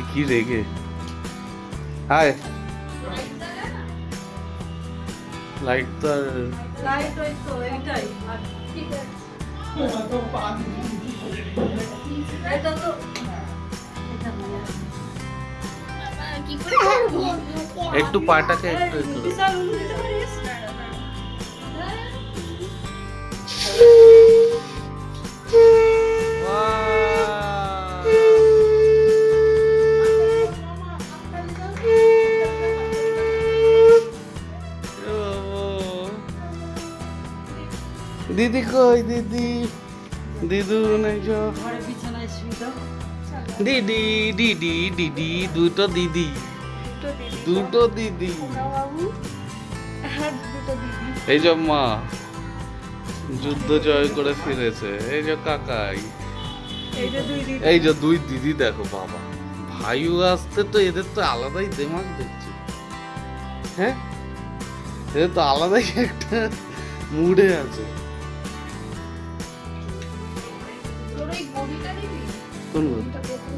কি রেগে হায় লাইট তো লাইট ওই তো এইটাই আর ঠিক আছে এটা তো এটা নিয়ে কি করে করবো? একটু পাটাকে একটু একটু বিশাল উলু দিতে পারিস দিদি কই দিদি দিদু নাই যো ঘরে বিছানায় শুয়ে দাও দিদি দিদি দিদি দুটো দিদি দুটো দিদি বাবু আর দুটো দিদি এই যে মা যুদ্ধ জয় করে ফিরেছে এই যে কাকাই এই যে দুই দিদি এই যে দুই দিদি দেখো বাবা ভাইও আসতে তো এদের তো আলাদাই দিমাগ দেখছি হ্যাঁ এদের তো আলাদাই একটা মুডে আছে তোর ওই গড়িটা দিবি কোন এটা দেখো।